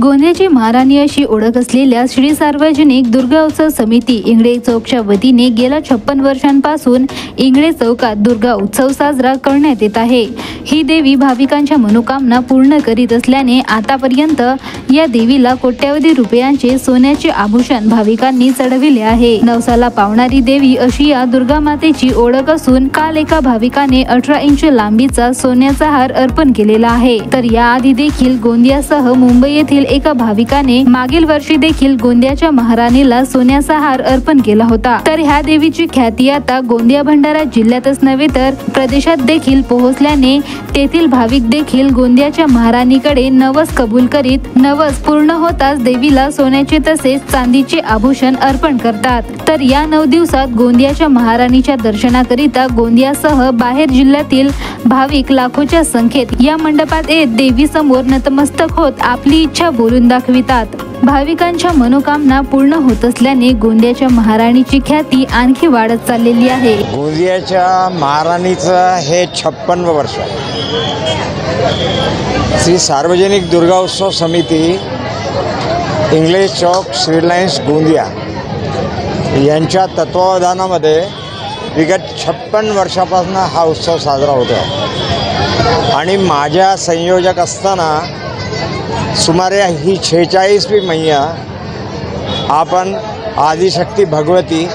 गोंदियाची महाराणी अशी ओळख असलेल्या श्री सार्वजनिक दुर्गा उत्सव समिती इंगळे चौकच्या वतीने गेल्या 56 वर्षांपासून इंगळे चौकात दुर्गा उत्सव साजरा करण्यात येत आहे। ही देवी भाविकांच्या मनोकामना पूर्ण करीत असल्याने आतापर्यंत या देवीला कोट्यवधी रुपयांचे सोन्याचे आभूषण भाविकांनी चढविले आहे। नवसाला पावणारी देवी अशी या दुर्गा मातेची ओळख असून काल एका भाविकाने 18 इंच लांबीचा सोन्याचा हार अर्पण केलेला आहे। तर याआधी देखील गोंदियासह मुंबई येथील एका भाविकाने मागील वर्षी देखील गोंदियाच्या महाराणीला सोन्याचा हार अर्पण केला होता। तर ह्या देवीची ख्याती आता गोंदिया भंडारा जिल्ह्यातच नव्हे तर प्रदेशात देखील पोहोचल्याने तेथील भाविक देखील गोंदियाच्या महाराणीकडे नवस कबूल करीत नवस पूर्ण होताच देवीला सोन्याचे तसेच चांदीचे आभूषण अर्पण करतात। तर या 9 दिवसात गोंदियाच्या महाराणीच्या दर्शनाकरिता गोंदियासह बाहेर जिल्ह्यातील भाविक लाखोच्या संख्येत या मंडपात येत देवी समोर नतमस्तक होत आपली इच्छा बोलून दाखवितात। भाविकांच्या मनोकामना पूर्ण होत असल्याने गोंदियाच्या महाराणीची ख्याती आणखी वाढत चाललेली आहे। गोंदियाच्या महाराणीचं हे 56 वर्ष श्री सार्वजनिक दुर्गा उत्सव समिती इंगळे चौक श्री लाईन्स गोंदिया यांच्या तत्वावधानामध्ये विगत 56 वर्षापासून हा उत्सव साजरा होतो आहे आणि माझ्या संयोजक असताना सुमारे ही 46वी मैया आपण आदिशक्ती भगवती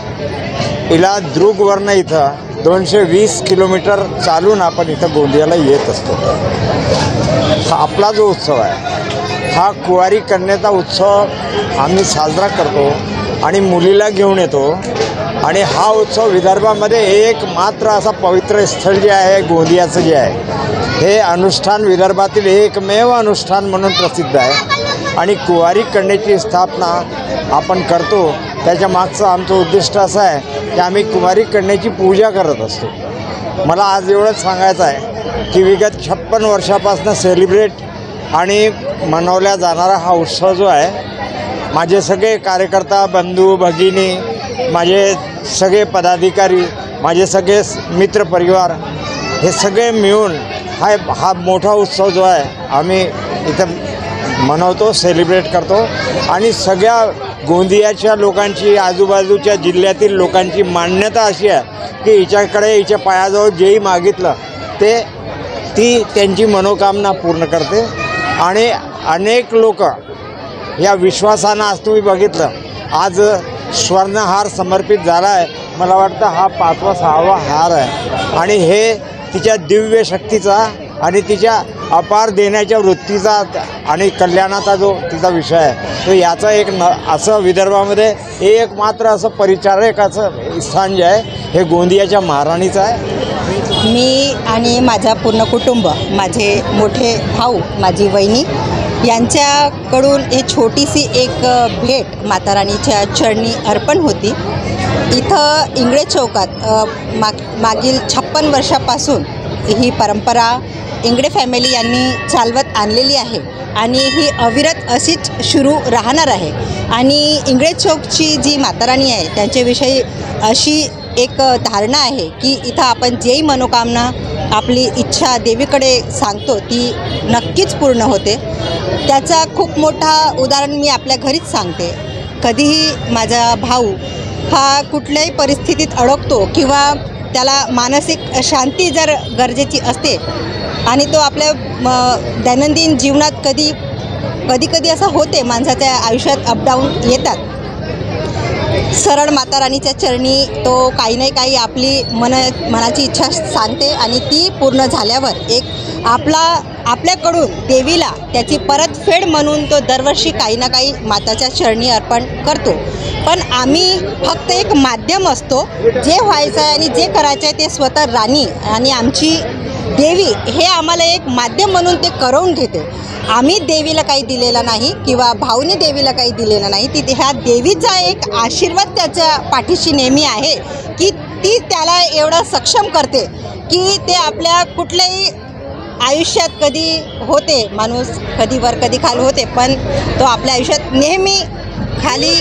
हिला दृगवर्ण इथं 220 किलोमीटर चालून आपण इथं गोंदियाला येत असतो। हा आपला जो उत्सव आहे हा कुवारी कन्येचा उत्सव आम्ही साजरा करतो आणि मुलीला घेऊन येतो आणि हा उत्सव विदर्भामध्ये एकमात्र असा पवित्र स्थळ जे आहे गोंदियाचं जे आहे हे अनुष्ठान विदर्भातील एकमेव अनुष्ठान म्हणून प्रसिद्ध आहे आणि कुवारी कन्येची स्थापना आपण करतो। त्याच्या मागचं आमचं उद्दिष्ट असं आहे की आम्ही कुवारी कन्येची पूजा करत असतो। मला आज एवढंच सांगायचं आहे की विगत 56 वर्षापासून सेलिब्रेट आणि मनवल्या जाणारा हा उत्सव जो आहे माझे सगळे कार्यकर्ता बंधू भगिनी माझे सगळे पदाधिकारी माझे सगळे मित्रपरिवार हे सगळे मिळून हा मोठा उत्सव जो आहे आम्ही इथं मनवतो सेलिब्रेट करतो आणि सगळ्या गोंदियाच्या लोकांची आजूबाजूच्या जिल्ह्यातील लोकांची मान्यता अशी आहे की हिच्याकडे हिच्या पायाजवळ जेही मागितलं ते ती त्यांची मनोकामना पूर्ण करते आणि अनेक लोक या विश्वासानं आज तुम्ही बघितलं आज स्वर्णहार समर्पित झाला आहे। मला वाटतं हा 5वा 6वा हार आहे आणि हे तिच्या दिव्य शक्तीचा आणि तिच्या अपार देण्याच्या वृत्तीचा आणि कल्याणाचा जो तिचा विषय आहे तो याचा एक असं विदर्भामध्ये एकमात्र असं परिचारकाचं स्थान जे आहे हे गोंदियाच्या महाराणीचं आहे। मी आणि माझा पूर्ण कुटुंब माझे मोठे भाऊ माझी वहिनी यांच्याकडून हे छोटीशी एक भेट माता राणीच्या चरणी अर्पण होती। इथं इंगळे चौकात मागील 56 वर्षापासून ही परंपरा इंगळे फॅमिली यांनी चालवत आणलेली आहे आणि ही अविरत अशीच सुरू राहणार आहे। आणि इंगळे चौकची जी माता राणी आहे त्यांच्याविषयी अशी एक धारणा आहे की इथं आपण जेही मनोकामना आपली इच्छा देवीकडे सांगतो ती नक्कीच पूर्ण होते। त्याचा खूप मोठा उदाहरण मी आपल्या घरीच सांगते। कधीही माझा भाऊ हा कुठल्याही परिस्थितीत अडकतो किंवा त्याला मानसिक शांती जर गरजेची असते आणि तो आपल्या दैनंदिन जीवनात कधी असं होते माणसाच्या आयुष्यात अपडाऊन येतात। सरळ माता राणीच्या चरणी तो काही नाही काही आपली मनाची इच्छा सांगते आणि ती पूर्ण झाल्यावर एक आपल्याकडून देवीला त्याची परतफेड म्हणून तो दरवर्षी काही ना काही माताच्या चरणी अर्पण करतो। पण आम्ही फक्त एक माध्यम असतो, जे व्हायचं आहे आणि जे करायचं आहे ते स्वतः राणी आणि आमची देवी हे आम्हाला एक माध्यम म्हणून ते करवून घेते। आम्ही देवीला काही दिलेला नाही किंवा भाऊने देवीला काही दिलेलं नाही। ती ह्या देवीचा एक आशीर्वाद त्याच्या पाठीशी नेहमी आहे की ती त्याला एवढं सक्षम करते की ते आपल्या कुठल्याही आयुष्यात कधी होते माणूस कधी वर कधी खाली होते पण तो आपल्या आयुष्यात नेहमी खाली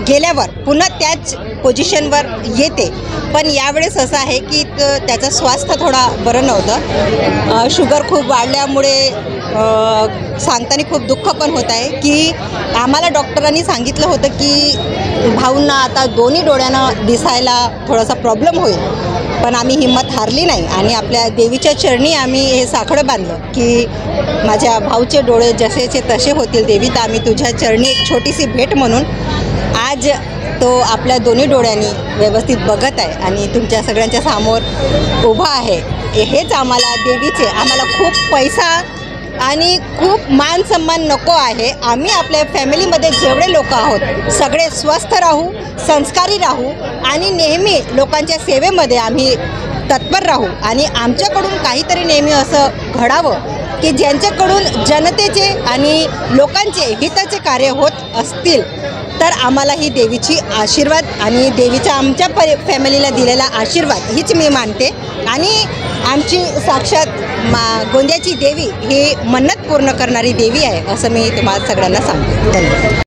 गेल्यावर पुन्हा त्याच पोझिशनवर येते। पण यावेळेस असं आहे की त्याचं स्वास्थ्य थोडा बरं नव्हतं, शुगर खूप वाढल्यामुळे सांगताना खूप दुःख पण होत आहे की आम्हाला डॉक्टरांनी सांगितलं होतं की भाऊंना आता दोन्ही डोळ्यानं दिसायला थोडासा प्रॉब्लेम होईल, पण आम्ही हिंमत हारली नाही आणि आपल्या देवीच्या चरणी आम्ही हे साकडं बांधलं की माझ्या भाऊचे डोळे जसेचे तसे होतील देवी, तर आम्ही तुझ्या चरणी एक छोटीशी भेट म्हणून आज तो आपल्या दोन्ही डोळ्यांनी व्यवस्थित बघत आहे आणि तुमच्या सगळ्यांच्या समोर उभा आहे. हेच आम्हाला देवीचे, आम्हाला खूप पैसा आणि खूप मान सन्मान नको आहे. आम्ही आपल्या फॅमिलीमध्ये जेवढे लोक आहोत सगळे स्वस्थ राहू, संस्कारी राहू आणि नेहमी लोकांच्या सेवेमध्ये आम्ही तत्पर राहू आणि आमच्याकडून काहीतरी नेहमी असं घडावं की ज्यांच्याकडून जनतेचे आणि लोकांचे हिताचे कार्य होत असतील, तर आम्हाला ही देवीची आशीर्वाद आणि देवीचा आमच्या फॅमिलीला दिलेला आशीर्वाद हीच मी मानते आणि आमची साक्षात गोंदियाची देवी ही मन्नत पूर्ण करणारी देवी आहे असं मी तुम्हाला सगळ्यांना सांगते. धन्यवाद.